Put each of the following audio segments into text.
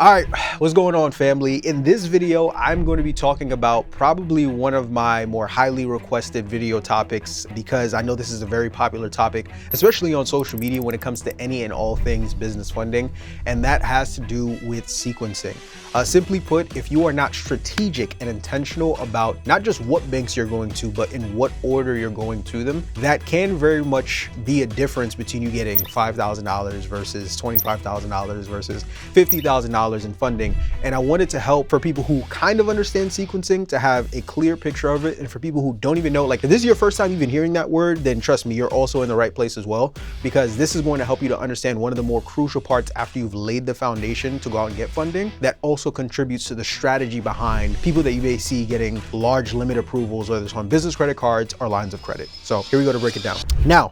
All right, what's going on, family? In this video, I'm going to be talking about probably one of my more highly requested video topics because I know this is a very popular topic, especially on social media when it comes to any and all things business funding, and that has to do with sequencing. Simply put, if you are not strategic and intentional about not just what banks you're going to, but in what order you're going to them, that can very much be a difference between you getting $5,000 versus $25,000 versus $50,000 in funding. And I wanted to help for people who kind of understand sequencing to have a clear picture of it. And for people who don't even know, like if this is your first time even hearing that word, then trust me, you're also in the right place as well, because this is going to help you to understand one of the more crucial parts after you've laid the foundation to go out and get funding that also contributes to the strategy behind people that you may see getting large limit approvals, whether it's on business credit cards or lines of credit. So here we go to break it down. Now,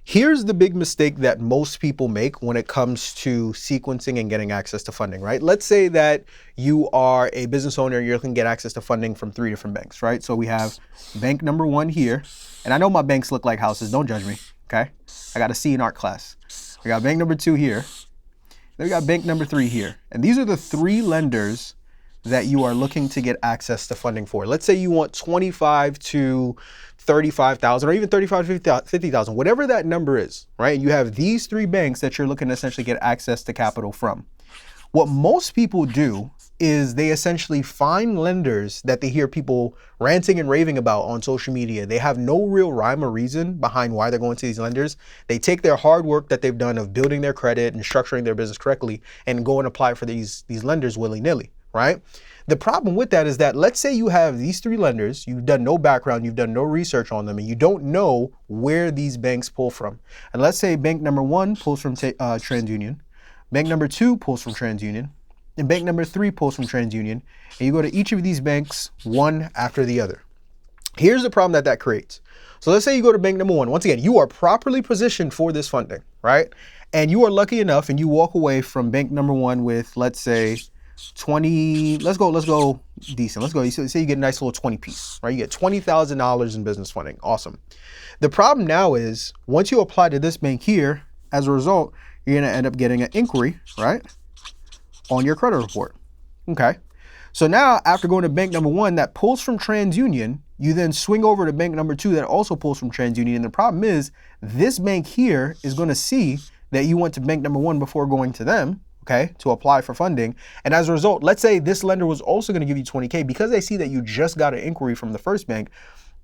here's the big mistake that most people make when it comes to sequencing and getting access to funding, right? Let's say that you are a business owner, you're looking to get access to funding from 3 different banks, right? So we have bank number 1 here, and I know my banks look like houses, don't judge me, okay? I got a C in art class. We got bank number 2 here, then we got bank number 3 here. And these are the 3 lenders that you are looking to get access to funding for. Let's say you want 25 to 35,000 or even 35 to 50,000, whatever that number is, right? You have these 3 banks that you're looking to essentially get access to capital from. What most people do is they essentially find lenders that they hear people ranting and raving about on social media. They have no real rhyme or reason behind why they're going to these lenders. They take their hard work that they've done of building their credit and structuring their business correctly and go and apply for these lenders willy-nilly, right? The problem with that is that let's say you have these 3 lenders, you've done no background, you've done no research on them, and you don't know where these banks pull from. And let's say bank number 1 pulls from TransUnion, bank number 2 pulls from TransUnion, and bank number 3 pulls from TransUnion, and you go to each of these banks one after the other. Here's the problem that creates. So let's say you go to bank number 1. Once again, you are properly positioned for this funding, right? And you are lucky enough and you walk away from bank number 1 with, let's say, 20, let's go decent. Let's go, say you get a nice little 20 piece, right? You get $20,000 in business funding. Awesome. The problem now is once you apply to this bank here, as a result, you're going to end up getting an inquiry, right, on your credit report. Okay. So now after going to bank number 1 that pulls from TransUnion, you then swing over to bank number 2 that also pulls from TransUnion. And the problem is this bank here is going to see that you went to bank number 1 before going to them, okay, to apply for funding. And as a result, let's say this lender was also going to give you 20K because they see that you just got an inquiry from the first bank.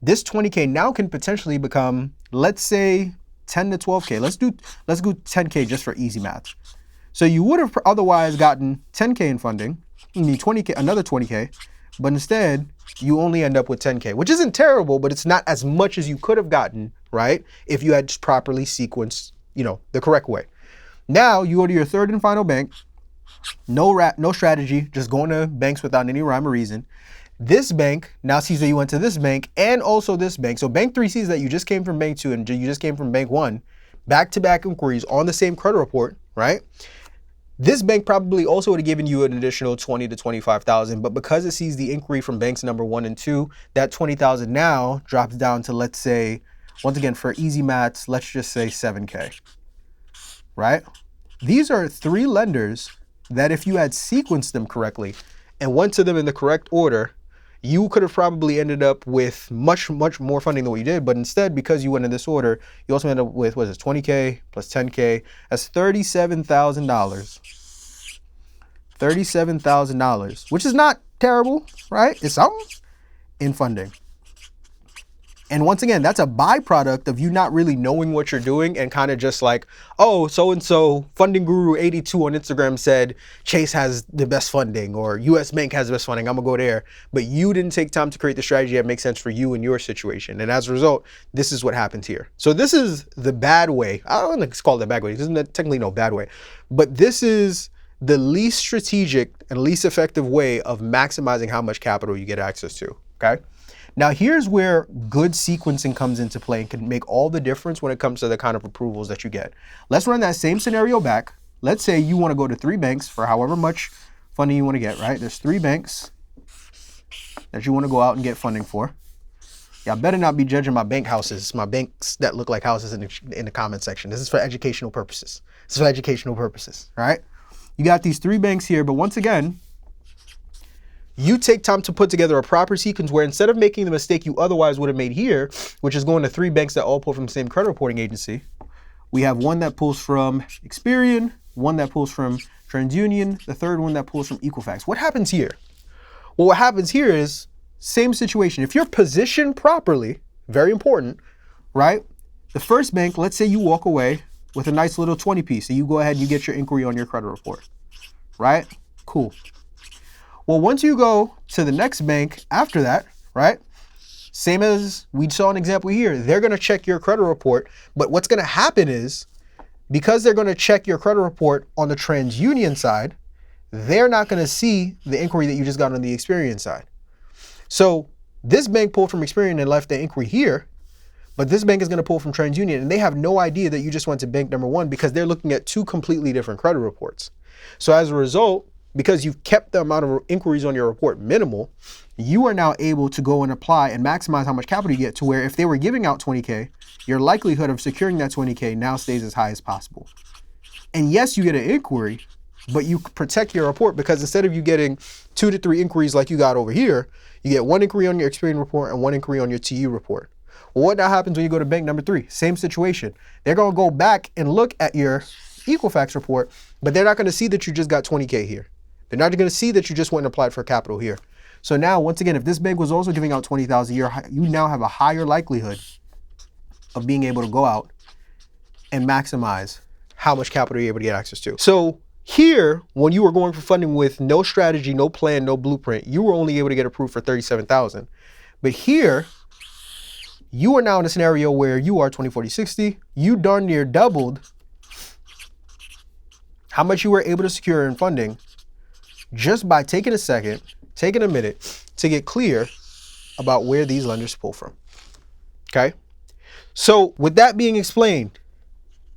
This 20K now can potentially become, let's say 10 to 12K. Let's do 10K just for easy math. So you would have otherwise gotten 10K in funding, you need 20K, another 20K, but instead you only end up with 10K, which isn't terrible, but it's not as much as you could have gotten, right? If you had just properly sequenced, the correct way. Now you go to your third and final bank, no strategy, just going to banks without any rhyme or reason. This bank now sees that you went to this bank and also this bank. So bank 3 sees that you just came from bank 2 and you just came from bank 1, back-to-back inquiries on the same credit report, right? This bank probably also would have given you an additional 20 to 25,000, but because it sees the inquiry from banks number 1 and 2, that 20,000 now drops down to, let's say, once again, for easy maths, let's just say 7K. Right? These are 3 lenders that if you had sequenced them correctly and went to them in the correct order, you could have probably ended up with much more funding than what you did. But instead, because you went in this order, you also end up with, what is it, 20K plus 10K. That's $37,000. $37,000, which is not terrible, right? It's something in funding. And once again, that's a byproduct of you not really knowing what you're doing and kind of just like, oh, so-and-so funding guru 82 on Instagram said Chase has the best funding or US Bank has the best funding, I'm gonna go there. But you didn't take time to create the strategy that makes sense for you and your situation. And as a result, this is what happens here. So this is the bad way. I don't want to call it the bad way. There's technically no bad way. But this is the least strategic and least effective way of maximizing how much capital you get access to, okay? Now, here's where good sequencing comes into play and can make all the difference when it comes to the kind of approvals that you get. Let's run that same scenario back. Let's say you want to go to 3 banks for however much funding you want to get, right? There's 3 banks that you want to go out and get funding for. Y'all better not be judging my bank houses, my banks that look like houses in the comment section. This is for educational purposes. Right? You got these 3 banks here, but once again, you take time to put together a proper sequence where instead of making the mistake you otherwise would have made here, which is going to 3 banks that all pull from the same credit reporting agency, we have one that pulls from Experian, one that pulls from TransUnion, the third one that pulls from Equifax. What happens here? Well, what happens here is same situation. If you're positioned properly, very important, right? The first bank, let's say you walk away with a nice little 20 piece. So you go ahead and you get your inquiry on your credit report, right? Cool. Well, once you go to the next bank after that, right? Same as we saw an example here, they're going to check your credit report. But what's going to happen is because they're going to check your credit report on the TransUnion side, they're not going to see the inquiry that you just got on the Experian side. So this bank pulled from Experian and left the inquiry here, but this bank is going to pull from TransUnion and they have no idea that you just went to bank number 1 because they're looking at 2 completely different credit reports. So as a result, because you've kept the amount of inquiries on your report minimal, you are now able to go and apply and maximize how much capital you get to where if they were giving out 20K, your likelihood of securing that 20K now stays as high as possible. And yes, you get an inquiry, but you protect your report because instead of you getting 2 to 3 inquiries like you got over here, you get 1 inquiry on your Experian report and 1 inquiry on your TU report. Well, what now happens when you go to bank number 3? Same situation. They're going to go back and look at your Equifax report, but they're not going to see that you just got 20K here. They're not going to see that you just went and applied for capital here. So now, once again, if this bank was also giving out 20,000 a year, you now have a higher likelihood of being able to go out and maximize how much capital you're able to get access to. So here, when you were going for funding with no strategy, no plan, no blueprint, you were only able to get approved for 37,000. But here, you are now in a scenario where you are 20, 40, 60. You darn near doubled how much you were able to secure in funding just by taking a second, taking a minute to get clear about where these lenders pull from. Okay? So with that being explained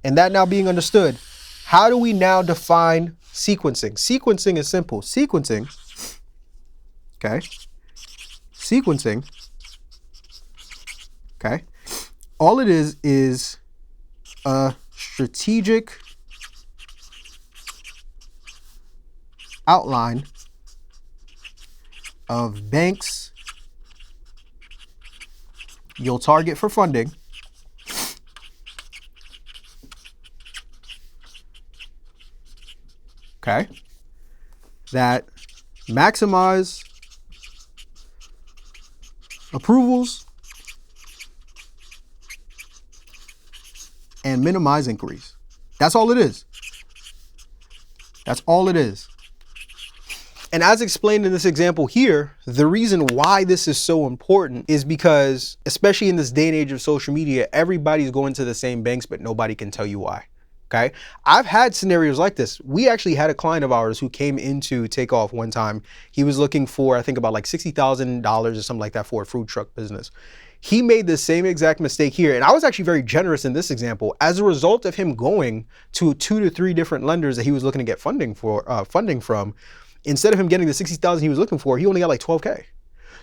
and that now being understood, how do we now define sequencing? Sequencing is simple. Sequencing, okay? Sequencing, okay? All it is a strategic outline of banks you'll target for funding, okay, that maximize approvals and minimize inquiries. That's all it is. That's all it is. And as explained in this example here, the reason why this is so important is because, especially in this day and age of social media, everybody's going to the same banks, but nobody can tell you why. Okay. I've had scenarios like this. We actually had a client of ours who came into Takeoff one time. He was looking for, I think about like $60,000 or something like that for a food truck business. He made the same exact mistake here. And I was actually very generous in this example. As a result of him going to 2 to 3 different lenders that he was looking to get funding from, instead of him getting the 60,000 he was looking for, he only got like 12K.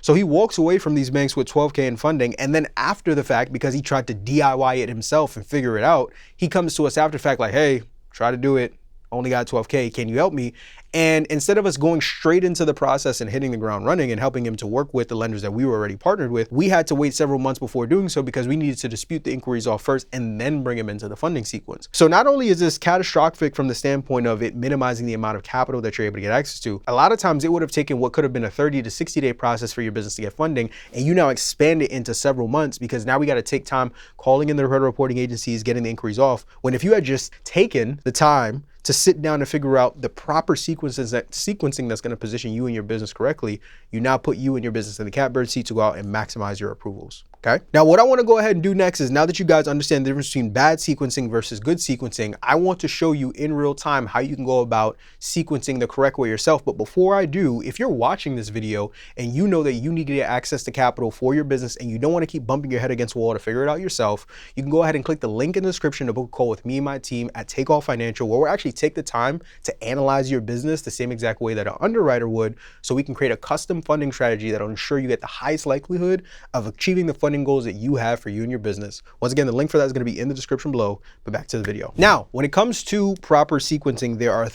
So he walks away from these banks with 12K in funding. And then after the fact, because he tried to DIY it himself and figure it out, he comes to us after the fact like, hey, try to do it. Only got 12K. Can you help me? And instead of us going straight into the process and hitting the ground running and helping him to work with the lenders that we were already partnered with, we had to wait several months before doing so because we needed to dispute the inquiries off first and then bring him into the funding sequence. So not only is this catastrophic from the standpoint of it minimizing the amount of capital that you're able to get access to, a lot of times it would have taken what could have been a 30 to 60 day process for your business to get funding, and you now expand it into several months because now we got to take time calling in the credit reporting agencies, getting the inquiries off, when if you had just taken the time to sit down and figure out the proper sequencing that's going to position you and your business correctly, you now put you and your business in the catbird seat to go out and maximize your approvals. Okay. Now, what I want to go ahead and do next is, now that you guys understand the difference between bad sequencing versus good sequencing, I want to show you in real time how you can go about sequencing the correct way yourself. But before I do, if you're watching this video and you know that you need to get access to capital for your business and you don't want to keep bumping your head against the wall to figure it out yourself, you can go ahead and click the link in the description to book a call with me and my team at Takeoff Financial, where we'll actually take the time to analyze your business the same exact way that an underwriter would, so we can create a custom funding strategy that will ensure you get the highest likelihood of achieving the funding funding goals that you have for you and your business. Once again, the link for that is going to be in the description below, but back to the video. Now, when it comes to proper sequencing, there are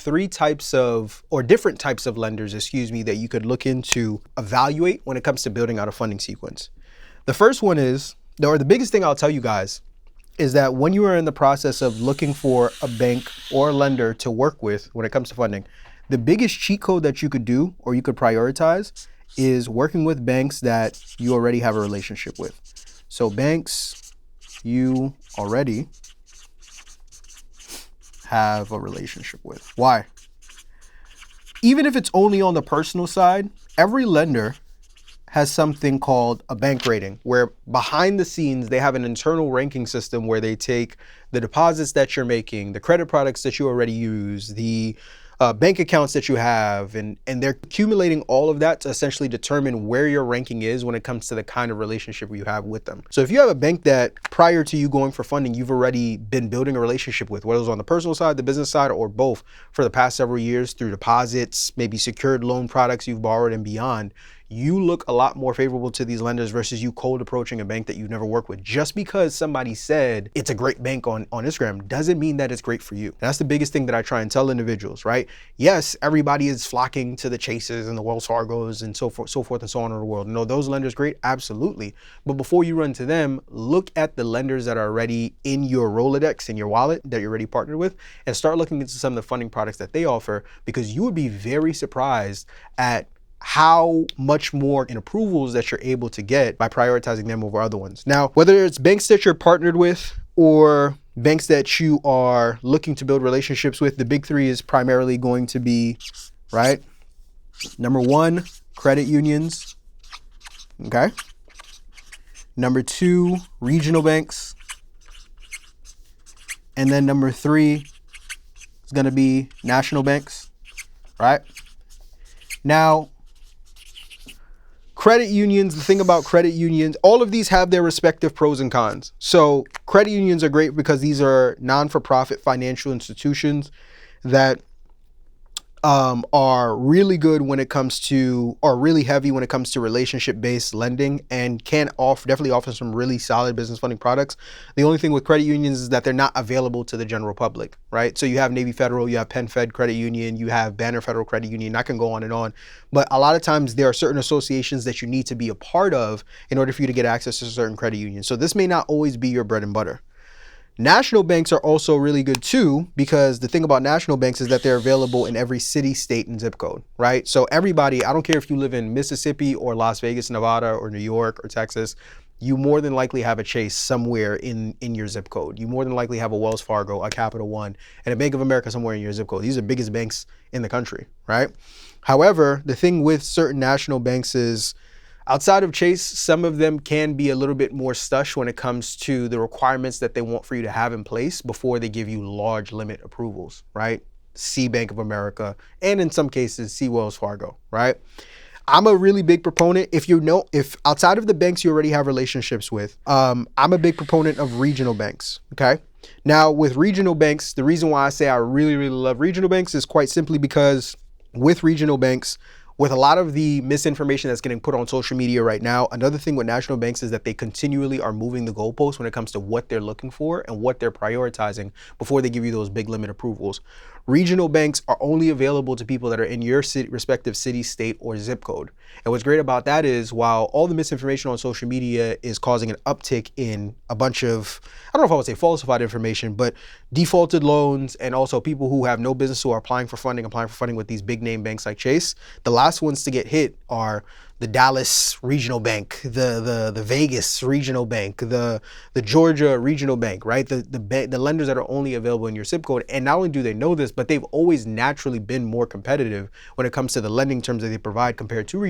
different types of lenders, that you could look into evaluate when it comes to building out a funding sequence. The first one is, or the biggest thing I'll tell you guys, is that when you are in the process of looking for a bank or a lender to work with when it comes to funding, the biggest cheat code that you could do or you could prioritize is working with banks that you already have a relationship with. So banks you already have a relationship with. Why? Even if it's only on the personal side, every lender has something called a bank rating, where behind the scenes, they have an internal ranking system where they take the deposits that you're making, the credit products that you already use, the bank accounts that you have, and they're accumulating all of that to essentially determine where your ranking is when it comes to the kind of relationship you have with them. So if you have a bank that prior to you going for funding, you've already been building a relationship with, whether it's on the personal side, the business side, or both for the past several years through deposits, maybe secured loan products you've borrowed and beyond, you look a lot more favorable to these lenders versus you cold approaching a bank that you've never worked with. Just because somebody said it's a great bank on Instagram doesn't mean that it's great for you. And that's the biggest thing that I try and tell individuals, right? Yes, everybody is flocking to the Chases and the Wells Fargos and so forth and so on in the world. No, those lenders great, absolutely. But before you run to them, look at the lenders that are already in your Rolodex, in your wallet that you're already partnered with, and start looking into some of the funding products that they offer, because you would be very surprised at how much more in approvals that you're able to get by prioritizing them over other ones. Now, whether it's banks that you're partnered with or banks that you are looking to build relationships with, the big three is primarily going to be, right? Number one, credit unions, okay? Number two, regional banks. And then number three is gonna be national banks, right? Now, credit unions, the thing about credit unions, all of these have their respective pros and cons. So credit unions are great because these are non-for-profit financial institutions that are really good when it comes to, or really heavy when it comes to relationship-based lending, and can definitely offer some really solid business funding products. The only thing with credit unions is that they're not available to the general public, right? So you have Navy Federal, you have Penn Fed Credit Union, you have Banner Federal Credit Union, I can go on and on. But a lot of times there are certain associations that you need to be a part of in order for you to get access to certain credit unions. So this may not always be your bread and butter. National banks are also really good too, because the thing about national banks is that they're available in every city, state, and zip code, right? So everybody, I don't care if you live in Mississippi or Las Vegas, Nevada, or New York or Texas, you more than likely have a Chase somewhere in your zip code. You more than likely have a Wells Fargo, a Capital One, and a Bank of America somewhere in your zip code. These are the biggest banks in the country, right? However, the thing with certain national banks is, outside of Chase, some of them can be a little bit more stush when it comes to the requirements that they want for you to have in place before they give you large limit approvals, right? See Bank of America, and in some cases, see Wells Fargo, right? I'm a really big proponent, if outside of the banks you already have relationships with, I'm a big proponent of regional banks, okay? Now, with regional banks, the reason why I say I really, really love regional banks is quite simply because with regional banks, with a lot of the misinformation that's getting put on social media right now, another thing with national banks is that they continually are moving the goalposts when it comes to what they're looking for and what they're prioritizing before they give you those big limit approvals. Regional banks are only available to people that are in your respective city, state, or zip code. And what's great about that is, while all the misinformation on social media is causing an uptick in a bunch of, I don't know if I would say falsified information, but defaulted loans, and also people who have no business who are applying for funding with these big name banks like Chase, the last ones to get hit are the Dallas Regional Bank, the Vegas Regional Bank, the Georgia Regional Bank, right? The lenders that are only available in your zip code. And not only do they know this, but they've always naturally been more competitive when it comes to the lending terms that they provide compared to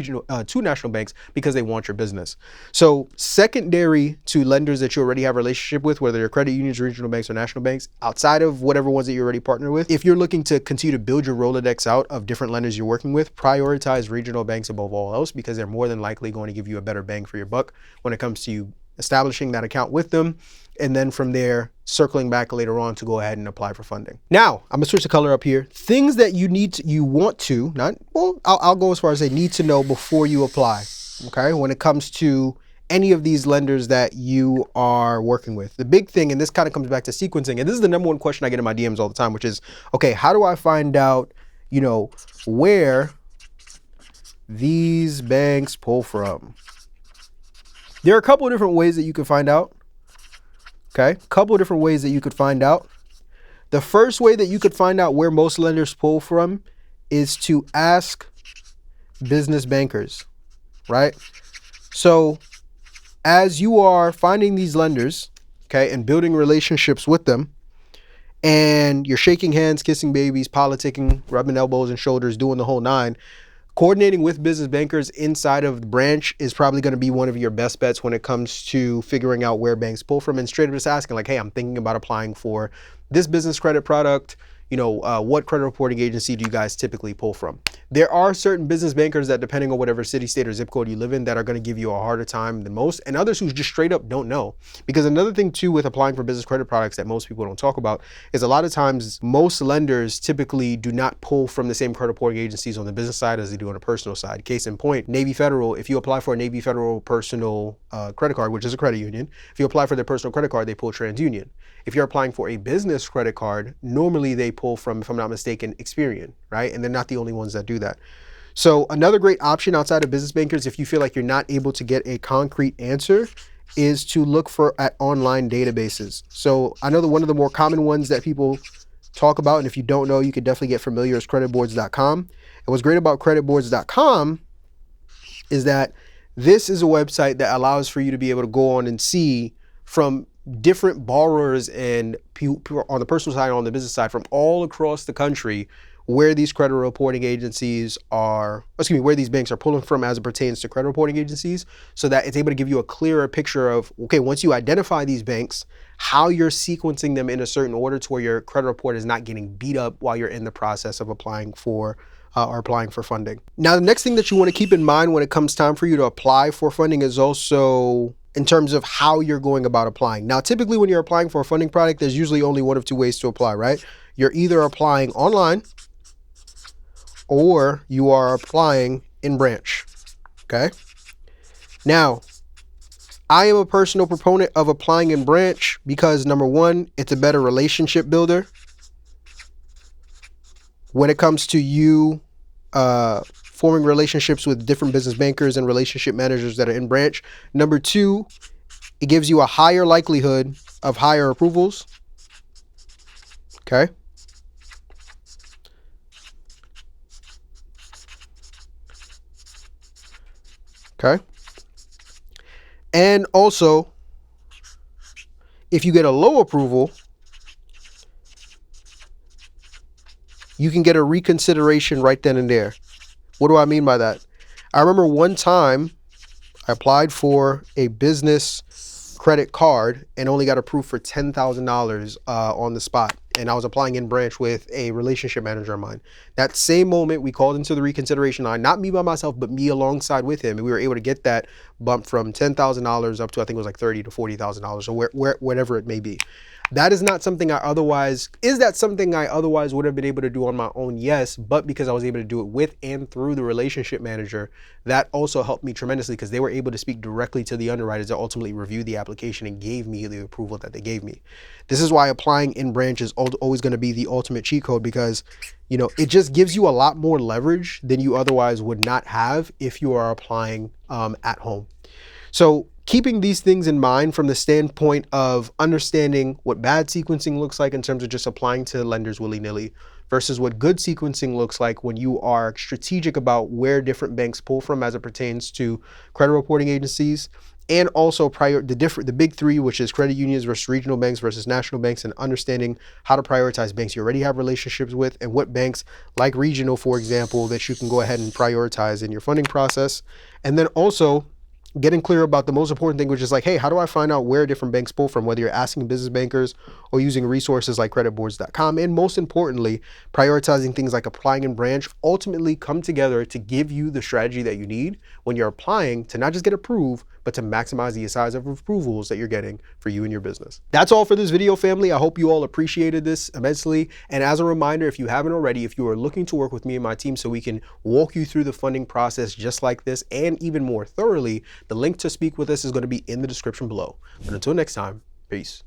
national banks, because they want your business. So secondary to lenders that you already have a relationship with, whether they're credit unions, regional banks, or national banks, outside of whatever ones that you already partner with, if you're looking to continue to build your Rolodex out of different lenders you're working with, prioritize regional banks above all else, because they're more than likely going to give you a better bang for your buck when it comes to you establishing that account with them, and then from there circling back later on to go ahead and apply for funding. Now I'm gonna switch the color up here. Things that I'll go as far as say need to know before you apply, okay, when it comes to any of these lenders that you are working with. The big thing, and this kind of comes back to sequencing, and this is the number one question I get in my DMs all the time, which is, okay, how do I find out, where these banks pull from? There are a couple of different ways that you can find out. Okay, a couple of different ways that you could find out. The first way that you could find out where most lenders pull from is to ask business bankers, right? So as you are finding these lenders, okay, and building relationships with them, and you're shaking hands, kissing babies, politicking, rubbing elbows and shoulders, doing the whole nine, coordinating with business bankers inside of the branch is probably going to be one of your best bets when it comes to figuring out where banks pull from, and straight up just asking like, hey, I'm thinking about applying for this business credit product. What credit reporting agency do you guys typically pull from? There are certain business bankers that, depending on whatever city, state, or zip code you live in, that are going to give you a harder time than most, and others who just straight up don't know. Because another thing too with applying for business credit products that most people don't talk about is a lot of times most lenders typically do not pull from the same credit reporting agencies on the business side as they do on the personal side. Case in point, Navy Federal, if you apply for a Navy Federal personal credit card, which is a credit union, if you apply for their personal credit card, they pull TransUnion. If you're applying for a business credit card, normally they pull from, if I'm not mistaken, Experian, right? And they're not the only ones that do that. So another great option outside of business bankers, if you feel like you're not able to get a concrete answer, is to look at online databases. So I know that one of the more common ones that people talk about, and if you don't know, you could definitely get familiar, is creditboards.com. And what's great about creditboards.com is that this is a website that allows for you to be able to go on and see from different borrowers and people on the personal side and on the business side from all across the country where these credit reporting agencies where these banks are pulling from as it pertains to credit reporting agencies, so that it's able to give you a clearer picture of, okay, once you identify these banks, how you're sequencing them in a certain order to where your credit report is not getting beat up while you're in the process of applying for funding. Now, the next thing that you want to keep in mind when it comes time for you to apply for funding is also in terms of how you're going about applying. Now, typically when you're applying for a funding product, there's usually only one of two ways to apply, right? You're either applying online or you are applying in branch, okay? Now, I am a personal proponent of applying in branch because, number one, it's a better relationship builder when it comes to you forming relationships with different business bankers and relationship managers that are in branch. Number two, it gives you a higher likelihood of higher approvals. Okay. Okay. And also, if you get a low approval, you can get a reconsideration right then and there. What do I mean by that? I remember one time I applied for a business credit card and only got approved for $10,000 on the spot. And I was applying in branch with a relationship manager of mine. That same moment, we called into the reconsideration line, not me by myself, but me alongside with him. And we were able to get that bump from $10,000 up to, I think it was like $30,000 to $40,000 or whatever it may be. That is not something is that something I otherwise would have been able to do on my own? Yes, but because I was able to do it with and through the relationship manager, that also helped me tremendously because they were able to speak directly to the underwriters that ultimately reviewed the application and gave me the approval that they gave me. This is why applying in branch is always going to be the ultimate cheat code, because it just gives you a lot more leverage than you otherwise would not have if you are applying at home. So keeping these things in mind from the standpoint of understanding what bad sequencing looks like in terms of just applying to lenders willy-nilly versus what good sequencing looks like when you are strategic about where different banks pull from as it pertains to credit reporting agencies, and also the big three, which is credit unions versus regional banks versus national banks, and understanding how to prioritize banks you already have relationships with and what banks like regional, for example, that you can go ahead and prioritize in your funding process. And then also getting clear about the most important thing, which is like, hey, how do I find out where different banks pull from, whether you're asking business bankers or using resources like creditboards.com. And most importantly, prioritizing things like applying in branch ultimately come together to give you the strategy that you need when you're applying to not just get approved, but to maximize the size of approvals that you're getting for you and your business. That's all for this video, family. I hope you all appreciated this immensely. And as a reminder, if you haven't already, if you are looking to work with me and my team so we can walk you through the funding process just like this and even more thoroughly, the link to speak with us is going to be in the description below. But until next time, peace.